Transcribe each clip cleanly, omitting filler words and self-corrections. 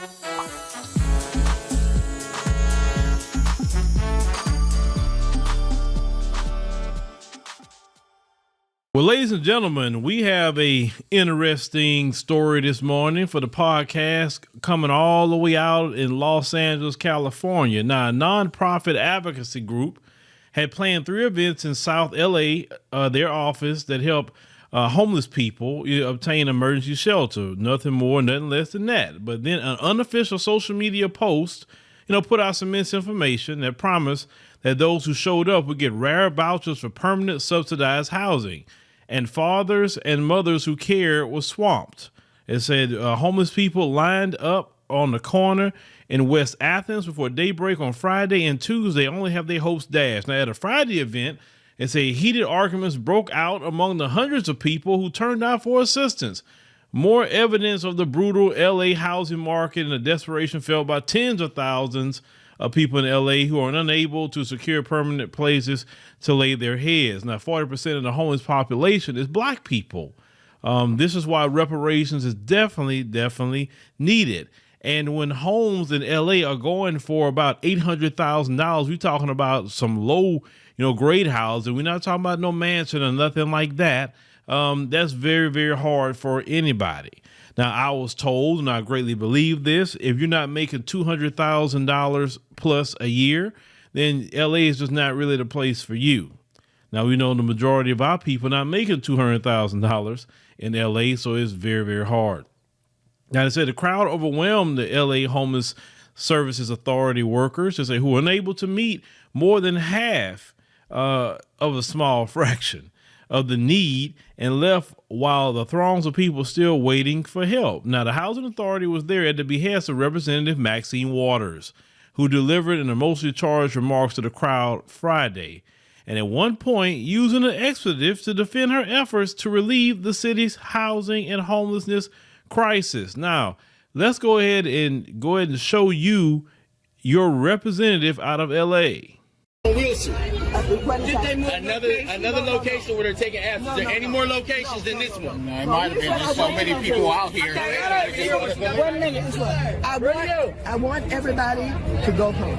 Well, ladies and gentlemen, we have a interesting story this morning for the podcast coming all the way out in Los Angeles, California. Now, a nonprofit advocacy group had planned 3 events in South LA, their office that help homeless people obtain emergency shelter. Nothing more, nothing less than that. But then an unofficial social media post, put out some misinformation that promised that those who showed up would get rare vouchers for permanent subsidized housing. And fathers and mothers who cared were swamped. It said homeless people lined up on the corner in West Athens before daybreak on Friday and Tuesday only have their hopes dashed. Now, at a Friday event, it said heated arguments broke out among the hundreds of people who turned out for assistance. More evidence of the brutal LA housing market and the desperation felt by tens of thousands of people in LA who are unable to secure permanent places to lay their heads. Now, 40% of the homeless population is Black people. This is why reparations is definitely needed. And when homes in LA are going for about $800,000, we're talking about some low, grade housing. We're not talking about no mansion or nothing like that. That's very, very hard for anybody. Now, I was told, and I greatly believe this, if you're not making $200,000 plus a year, then LA is just not really the place for you. Now, we know the majority of our people not making $200,000 in LA, so it's very, very hard. Now, they said the crowd overwhelmed the LA Homeless Services Authority workers, they say, who were unable to meet more than half of a small fraction of the need and left while the throngs of people still waiting for help. Now, the Housing Authority was there at the behest of Representative Maxine Waters, who delivered an emotionally charged remarks to the crowd Friday, and at one point using an expletive to defend her efforts to relieve the city's housing and homelessness crisis. Now, let's go ahead and show you your representative out of LA. Wilson. Did they move another location where they're taking abs? Is there any more locations than this one? No, it might have been just so many people out here. 1 minute. I want everybody to go home.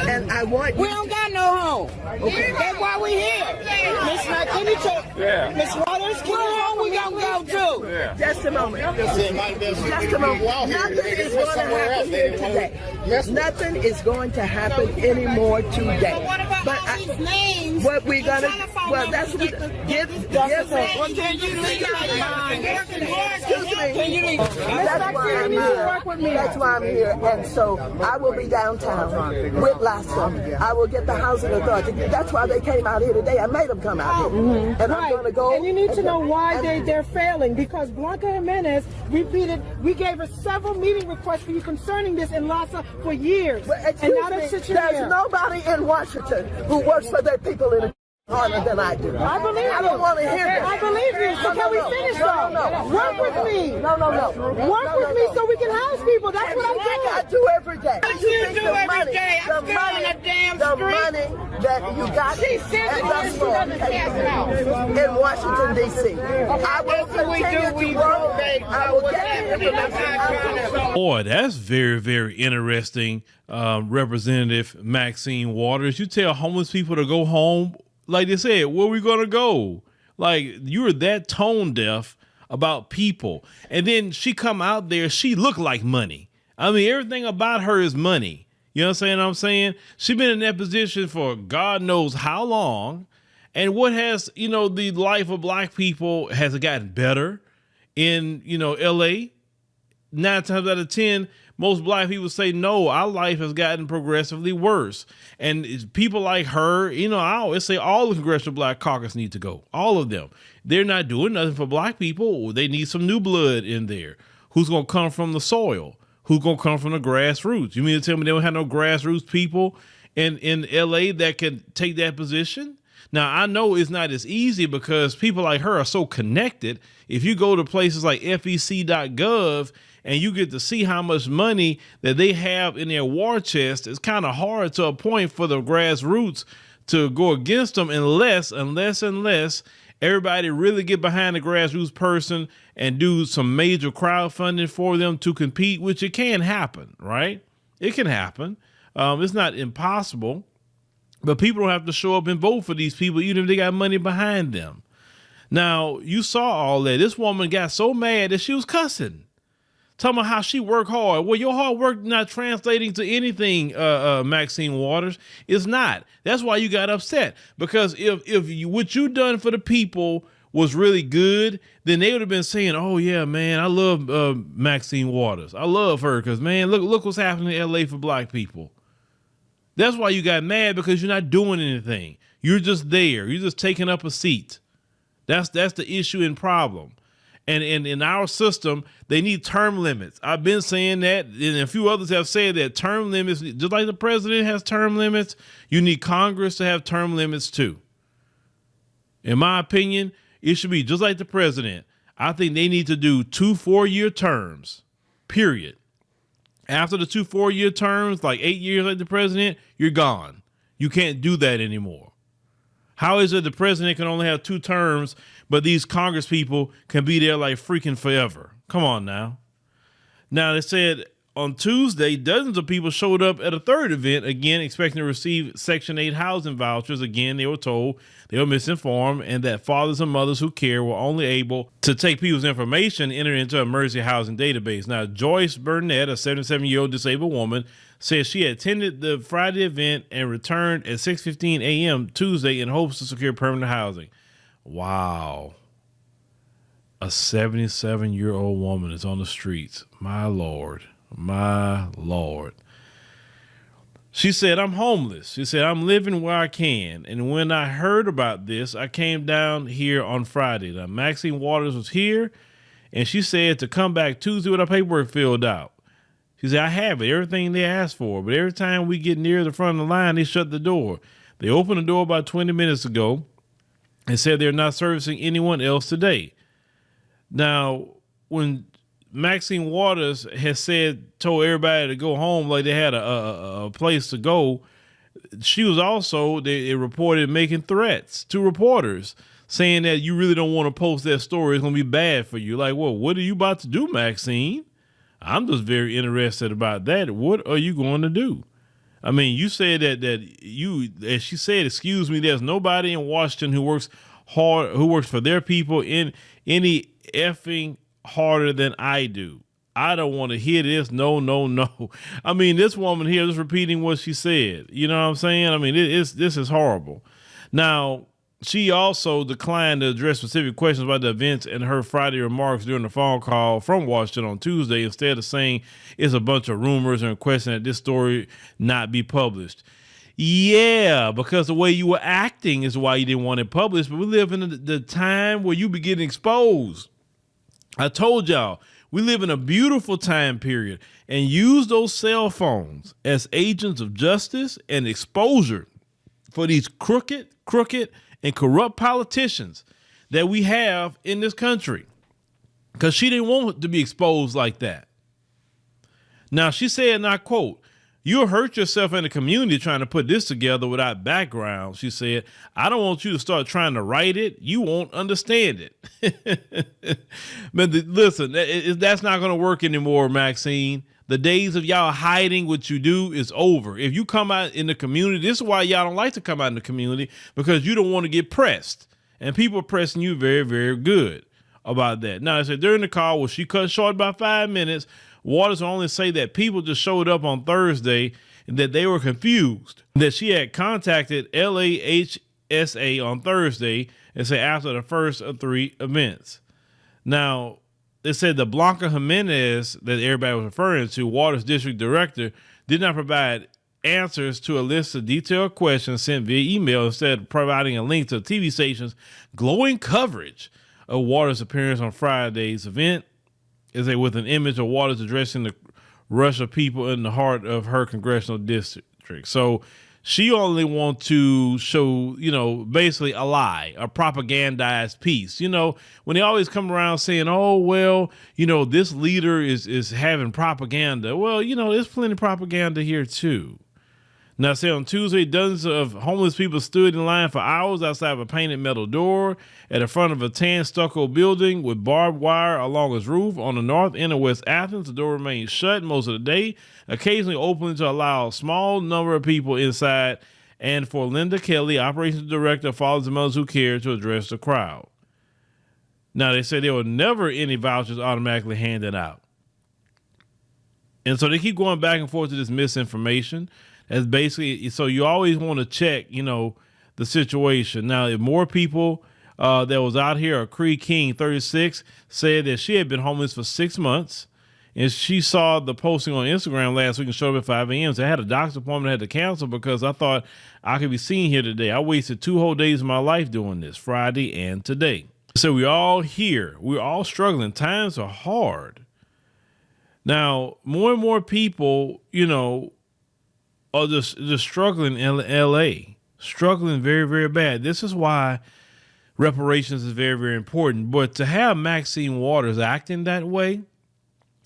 And I want we don't got no home. Okay. That's why we here. Miss Miss Waters, what home we gonna go to? Yeah. Just a moment. It might have been Just a moment. Nothing is going to happen here today. Nothing is going to happen anymore today. What about these names? What we're gonna? Well, that's what. Give Well, can you leave? Can you leave? That's why I'm here. That's why I'm here. And so I will be downtown with Lassa. I will get the housing authority. That's why they came out here today. I made them come out here. And I'm going to go. And you need to know why they're failing, because Blanca Jimenez repeated, we gave her several meeting requests for you concerning this in Lassa for years. And now there's nobody in Washington who works for their people in a harder than I do. I believe you. I don't want to hear that. I believe you. So can we finish though? No. Work with me. No. Work with me so we can house people. That's what I'm doing. I do every day. What you do every day? I'm still on a damn the street. money that you got out. in Washington, D.C. I will continue to work. I will get the information. Boy, that's very, very interesting. Representative Maxine Waters, you tell homeless people to go home. Like they said, where we going to go? Like, you were that tone deaf about people. And then she come out there, she look like money. I mean, everything about her is money. You know what I'm saying? She been in that position for God knows how long. And what has, the life of Black people, has it gotten better in, LA? 9 times out of 10, most Black people say, no, our life has gotten progressively worse. And it's people like her, I always say all the Congressional Black Caucus need to go. All of them. They're not doing nothing for Black people. They need some new blood in there. Who's going to come from the soil? Who's going to come from the grassroots? You mean to tell me they don't have no grassroots people in LA that can take that position? Now, I know it's not as easy because people like her are so connected. If you go to places like fec.gov and you get to see how much money that they have in their war chest, it's kind of hard to a point for the grassroots to go against them unless everybody really get behind the grassroots person and do some major crowdfunding for them to compete, which it can happen, right? It can happen. It's not impossible, but people don't have to show up and vote for these people, even if they got money behind them. Now, you saw all that. This woman got so mad that she was cussing, talking about how she worked hard. Well, your hard work not translating to anything, Maxine Waters. It's not. That's why you got upset. Because if what you done for the people was really good, then they would have been saying, oh, yeah, man, I love Maxine Waters. I love her because, man, look what's happening in L.A. for black people. That's why you got mad, because you're not doing anything. You're just there. You're just taking up a seat. That's the issue and problem. And in our system, they need term limits. I've been saying that, and a few others have said that term limits, just like the president has term limits, you need Congress to have term limits too. In my opinion, it should be just like the president. I think they need to do 2 4-year terms, period. After the 2 4-year terms, like 8 years like the president, you're gone. You can't do that anymore. How is it the president can only have 2 terms, but these Congress people can be there like freaking forever? Come on now. Now, they said on Tuesday, dozens of people showed up at a third event, again, expecting to receive Section 8 housing vouchers. Again, they were told they were misinformed and that fathers and mothers who care were only able to take people's information and enter into a emergency housing database. Now, Joyce Burnett, a 77-year-old disabled woman, says she attended the Friday event and returned at 6:15 a.m. Tuesday in hopes to secure permanent housing. Wow. A 77-year-old woman is on the streets. My Lord. My Lord. She said, I'm homeless. She said, I'm living where I can. And when I heard about this, I came down here on Friday. Now, Maxine Waters was here, and she said to come back Tuesday with her paperwork filled out. She said, I have it, everything they asked for. But every time we get near the front of the line, they shut the door. They opened the door about 20 minutes ago and said they're not servicing anyone else today. Now, when Maxine Waters has told everybody to go home like they had a place to go, she was also, they reported, making threats to reporters, saying that you really don't want to post that story. It's going to be bad for you. Like, well, what are you about to do, Maxine? I'm just very interested about that. What are you going to do? I mean, you said as she said, excuse me, there's nobody in Washington who works hard, who works for their people in any effing harder than I do. I don't want to hear this. No, no, no. I mean, this woman here is repeating what she said. You know what I'm saying? I mean, this is horrible. Now, she also declined to address specific questions about the events in her Friday remarks during the phone call from Washington on Tuesday, instead of saying it's a bunch of rumors and requesting that this story not be published. Yeah, because the way you were acting is why you didn't want it published. But we live in the time where you be getting exposed. I told y'all, we live in a beautiful time period, and use those cell phones as agents of justice and exposure for these crooked, and corrupt politicians that we have in this country, because she didn't want to be exposed like that. Now, she said, and I quote, "You'll hurt yourself in the community trying to put this together without background." She said, "I don't want you to start trying to write it. You won't understand it." But listen, that's not going to work anymore, Maxine. The days of y'all hiding what you do is over. If you come out in the community, this is why y'all don't like to come out in the community, because you don't want to get pressed. And people are pressing you very, very good about that. Now, I said during the call, well, she cut short by 5 minutes. Waters will only say that people just showed up on Thursday and that they were confused, that she had contacted LAHSA on Thursday and said after the first of 3 events. Now, they said the Blanca Jimenez that everybody was referring to, Waters district director, did not provide answers to a list of detailed questions sent via email, instead of providing a link to the TV station's glowing coverage of Waters' appearance on Friday's event, with an image of Waters addressing the rush of people in the heart of her congressional district. So she only wants to show, basically a lie, a propagandized piece. When they always come around saying, oh, well, this leader is having propaganda. Well, there's plenty of propaganda here too. Now, say on Tuesday, dozens of homeless people stood in line for hours outside of a painted metal door at the front of a tan stucco building with barbed wire along its roof on the north end of West Athens. The door remained shut most of the day, occasionally opening to allow a small number of people inside. And for Linda Kelly, operations director of Fathers and Mothers Who Care, to address the crowd. Now, they say there were never any vouchers automatically handed out. And so they keep going back and forth to this misinformation. That's basically, so you always want to check, the situation. Now, if more people that was out here, Cree King, 36, said that she had been homeless for 6 months. And she saw the posting on Instagram last week and showed up at 5 a.m. So I had a doctor's appointment I had to cancel because I thought I could be seen here today. I wasted 2 whole days of my life doing this, Friday and today. So we're all here. We're all struggling. Times are hard. Now, more and more people, are just struggling in L.A., struggling very, very bad. This is why reparations is very, very important. But to have Maxine Waters acting that way,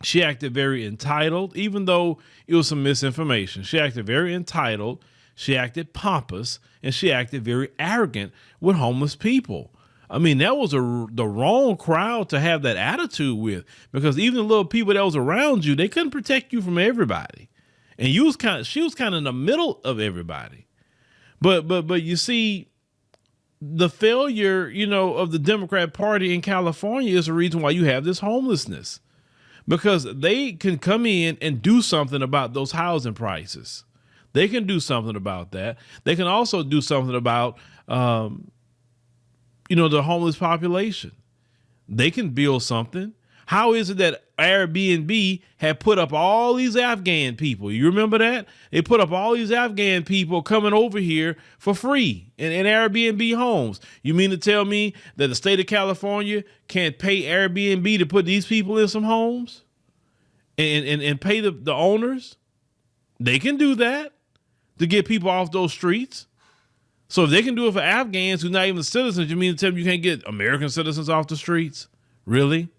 she acted very entitled, even though it was some misinformation. She acted very entitled, she acted pompous, and she acted very arrogant with homeless people. I mean, that was the wrong crowd to have that attitude with, because even the little people that was around you, they couldn't protect you from everybody. And she was kind of in the middle of everybody. But you see, the failure, of the Democrat Party in California is the reason why you have this homelessness. Because they can come in and do something about those housing prices. They can do something about that. They can also do something about, the homeless population. They can build something. How is it that Airbnb had put up all these Afghan people? You remember that? They put up all these Afghan people coming over here for free in Airbnb homes. You mean to tell me that the state of California can't pay Airbnb to put these people in some homes and pay the owners? They can do that to get people off those streets. So if they can do it for Afghans who are not even citizens, you mean to tell me you can't get American citizens off the streets? Really?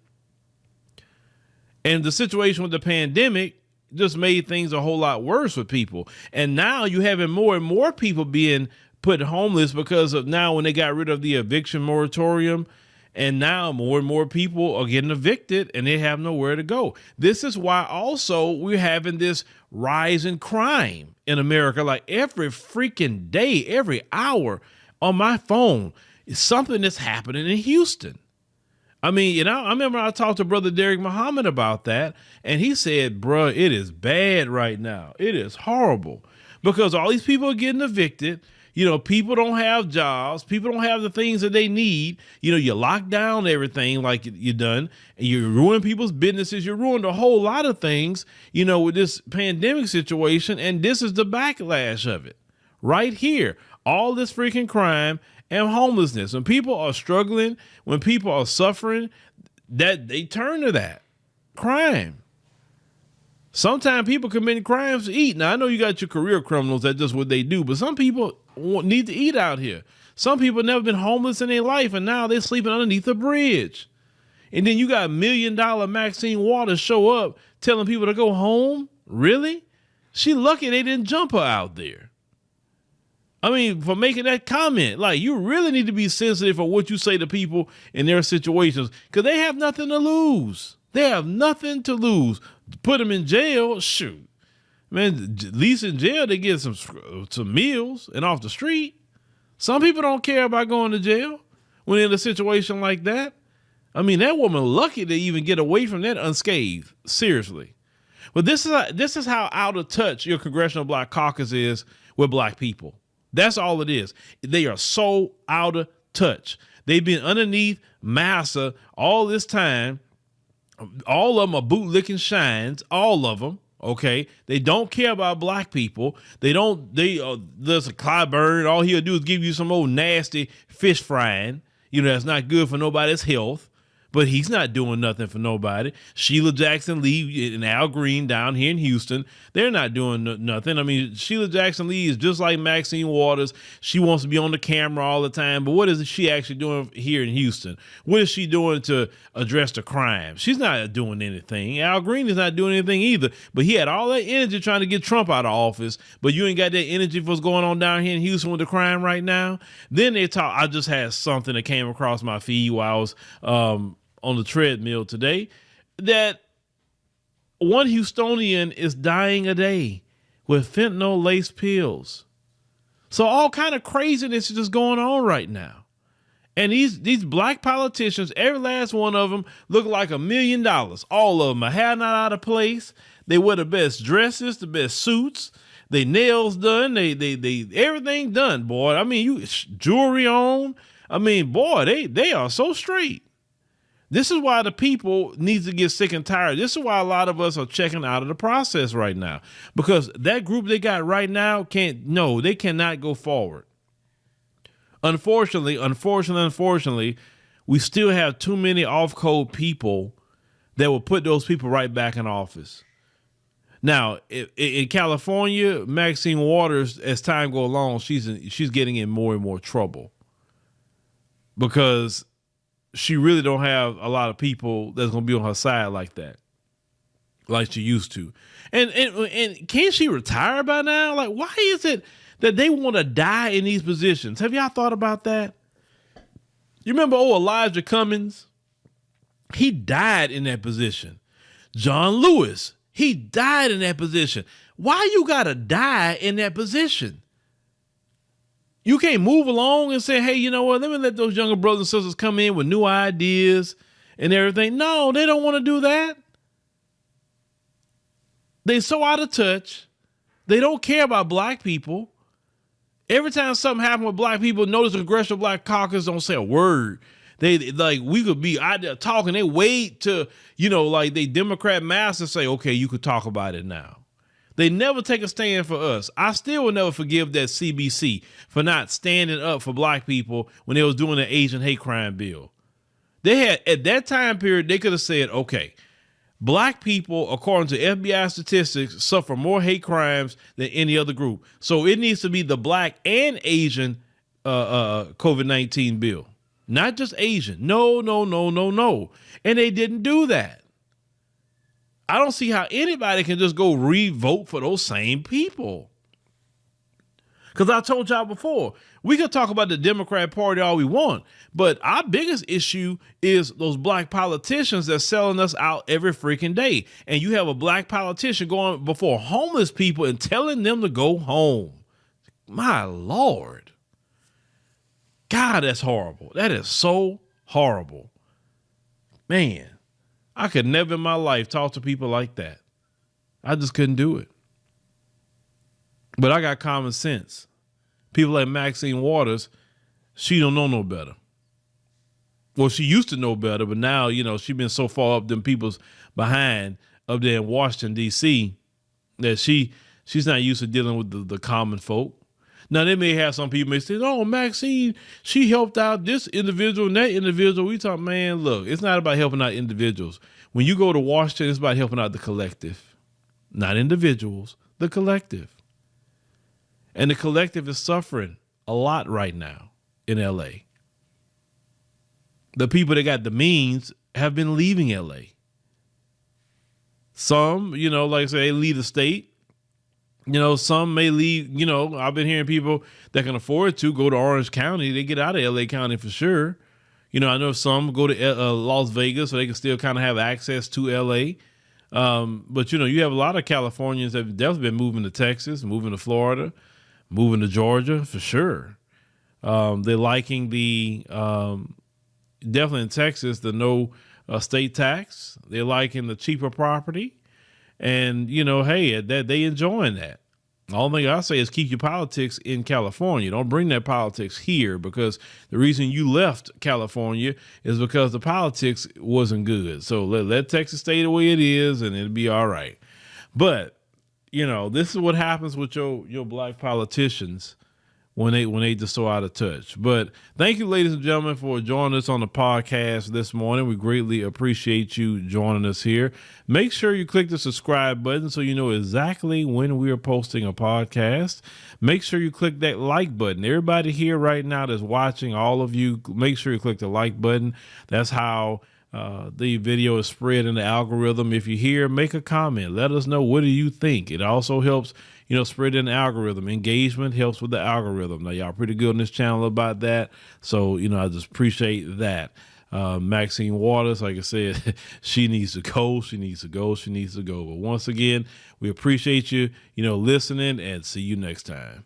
And the situation with the pandemic just made things a whole lot worse with people. And now you having more and more people being put homeless because of now when they got rid of the eviction moratorium, and now more and more people are getting evicted and they have nowhere to go. This is why also we're having this rise in crime in America. Like every freaking day, every hour on my phone is something that's happening in Houston. I mean, I remember I talked to Brother Derek Muhammad about that, and he said, bruh, it is bad right now. It is horrible because all these people are getting evicted. People don't have jobs. People don't have the things that they need. You lock down everything like you done, and you ruin people's businesses. You ruined a whole lot of things, with this pandemic situation, and this is the backlash of it right here. All this freaking crime and homelessness. When people are struggling, when people are suffering, that they turn to that crime. Sometimes people commit crimes to eat. Now, I know you got your career criminals, that's just what they do, but some people need to eat out here. Some people never been homeless in their life, and now they're sleeping underneath a bridge. And then you got $1 million Maxine Waters show up telling people to go home. Really? She lucky they didn't jump her out there. I mean, for making that comment. Like, you really need to be sensitive for what you say to people in their situations, because they have nothing to lose. They have nothing to lose. Put them in jail, shoot. Man, at least in jail, they get some meals and off the street. Some people don't care about going to jail when in a situation like that. I mean, that woman lucky to even get away from that unscathed. Seriously. But this is how out of touch your Congressional Black Caucus is with black people. That's all it is. They are so out of touch. They've been underneath Massa all this time. All of them are bootlicking shines. All of them. Okay. They don't care about black people. There's a Clyburn. All he'll do is give you some old nasty fish frying. That's not good for nobody's health. but he's not doing nothing for nobody. Sheila Jackson Lee and Al Green down here in Houston, they're not doing nothing. I mean, Sheila Jackson Lee is just like Maxine Waters. She wants to be on the camera all the time, but what is she actually doing here in Houston? What is she doing to address the crime? She's not doing anything. Al Green is not doing anything either, but he had all that energy trying to get Trump out of office, but you ain't got that energy for what's going on down here in Houston with the crime right now. Then they talk, I just had something that came across my feed while I was on the treadmill today, that one Houstonian is dying a day with fentanyl-laced pills. So all kind of craziness is just going on right now. And these black politicians, every last one of them look like $1 million. All of them are hair not out of place. They wear the best dresses, the best suits. They nails done. They everything done, boy. I mean, you jewelry on. I mean, boy, they are so straight. This is why the people need to get sick and tired. This is why a lot of us are checking out of the process right now, because that group they got right now they cannot go forward. Unfortunately, we still have too many off-code people that will put those people right back in office. Now, in California, Maxine Waters, as time goes along, she's getting in more and more trouble because she really don't have a lot of people that's going to be on her side like that, like she used to. And can't she retire by now? Like, why is it that they want to die in these positions? Have y'all thought about that? You remember Elijah Cummings? He died in that position. John Lewis, he died in that position. Why you got to die in that position? You can't move along and say, hey, you know what? Let me let those younger brothers and sisters come in with new ideas and everything. No, they don't want to do that. They're so out of touch. They don't care about black people. Every time something happens with black people, notice the Congressional Black Caucus don't say a word. They like, we could be out there talking. They wait to, like they Democrat masters say, okay, you could talk about it now. They never take a stand for us. I still will never forgive that CBC for not standing up for black people when they was doing the Asian hate crime bill. They had, at that time period, they could have said, okay, black people, according to FBI statistics, suffer more hate crimes than any other group. So it needs to be the black and Asian COVID-19 bill, not just Asian. No. And they didn't do that. I don't see how anybody can just go re-vote for those same people. Because I told y'all before, we could talk about the Democrat Party all we want, but our biggest issue is those black politicians that's selling us out every freaking day. And you have a black politician going before homeless people and telling them to go home. My Lord. God, that's horrible. That is so horrible. Man. I could never in my life talk to people like that. I just couldn't do it. But I got common sense. People like Maxine Waters, she don't know no better. Well, she used to know better, but now, she's been so far up them people's behind up there in Washington, D.C., that she's not used to dealing with the common folk. Now, they may have some people may say, oh, Maxine, she helped out this individual and that individual. We talk, man, look, it's not about helping out individuals. When you go to Washington, it's about helping out the collective, not individuals, the collective. And the collective is suffering a lot right now in L.A. The people that got the means have been leaving L.A. Some, like I say, they leave the state. Some may leave, I've been hearing people that can afford to go to Orange County. They get out of LA County for sure. I know some go to Las Vegas so they can still kind of have access to LA. But, you have a lot of Californians that have definitely been moving to Texas, moving to Florida, moving to Georgia for sure. They're liking definitely in Texas, the no state tax. They're liking the cheaper property. And, hey, they enjoying that. The only thing I say is keep your politics in California. Don't bring that politics here, because the reason you left California is because the politics wasn't good. So let Texas stay the way it is and it'll be all right. But, this is what happens with your black politicians when they just so out of touch. But thank you, ladies and gentlemen, for joining us on the podcast this morning. We greatly appreciate you joining us here. Make sure you click the subscribe button so you know exactly when we are posting a podcast. Make sure you click that like button. Everybody here right now that's watching, all of you, make sure you click the like button. That's how the video is spread in the algorithm. If you're here, make a comment. Let us know, what do you think? It also helps, spread in the algorithm. Engagement helps with the algorithm. Now, y'all pretty good on this channel about that. So, I just appreciate that. Maxine Waters, like I said, she needs to go. She needs to go. She needs to go. But once again, we appreciate you, listening, and see you next time.